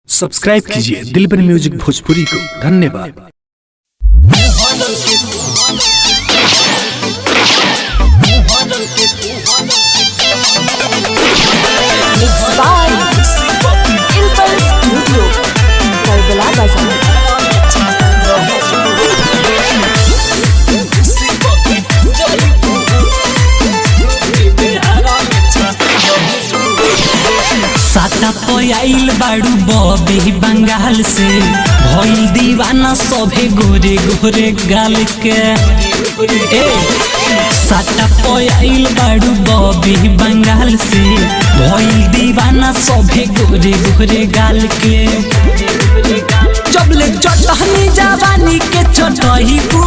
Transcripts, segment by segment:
Subscribe कीजिए दिलबर music Bhojpuri को। धन्यवाद। साटा पयाइल बाड़ू बॉबी बंगाल से भइल दीवाना सभे गोरे गोरे गाल के। साटा पयाइल बाड़ू बॉबी बंगाल से भइल दीवाना सभे गोरे गोरे गाल के। जबले चटहनी जवानी के चटही हो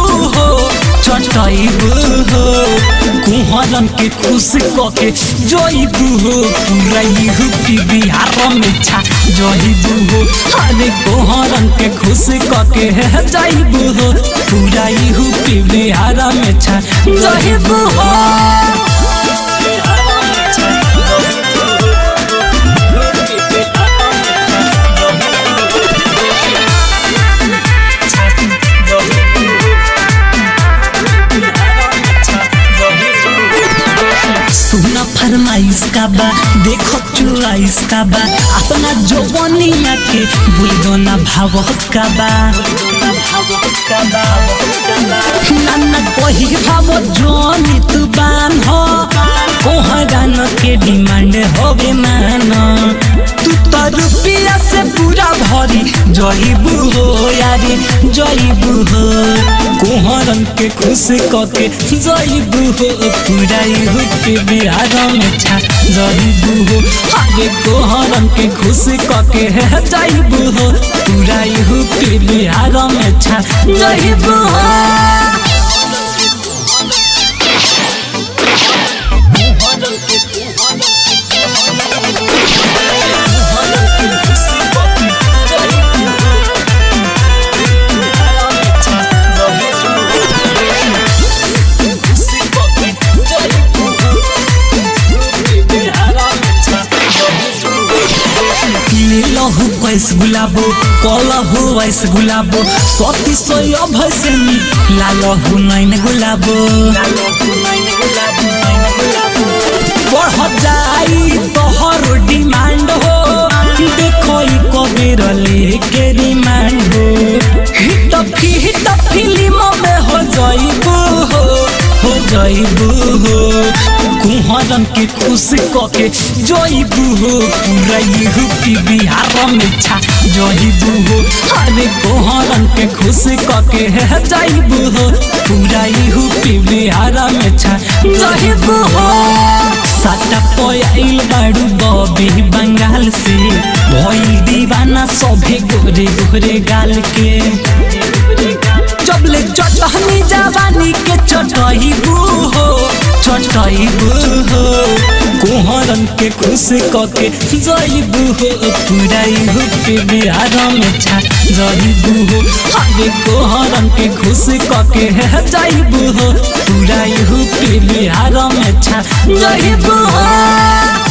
कुहरन के खुश कके जइबू हो पूरा यूपी बिहार में छा जइबू हो। अरे कुहरन के खुश कके जइबू हो पूरा यूपी बिहार में छा जइबू हो। सुना फरमाइश का बा देखो चुराइश का बा अपना जवानिया के बुलदो ना भावत का बा। नाना कही भाव जोनी तू बान हो कोहरान के डिमांड होवे मान तू तो रुपया से पूरा भरी जइबू हो यारी जइबू हो। कोहरन के खुश कके जइबू हो पूरा यूपी बिहार में छा जइबू हो। आगे कोहरन के खुश कके जइबू हो पूरा यूपी बिहार में छा जइबू हो। लहू कैस गुलाबो कलहू वैस गुलाबो सती सोय भैसनी लालहू नैन गुलाबो बढ़ जाई तोहर डिमांड हो देखो कबीर लेके रिमांड हो हिट फिल्म में हो जइबू हो कुहरन के खुश कके जइबू हो पूरा यूपी बिहार में छा जइबू हो। अरे कुहरन के खुश कके जइबू हो पूरा यूपी बिहार में छा जइबू हो। साटा पयाइल बाड़ू बॉबी बंगाल से भइल दीवाना सभे गोरे गोरे गाल के। जबले चटहनी जवानी के चटहीबू हो कुहरन के खुश कके जइबू हो पूरा यूपी बिहार में छा जइबू हो। अरे कुहरन के खुश कके जइबू हो पूरा यूपी बिहार में छा जइबू हो।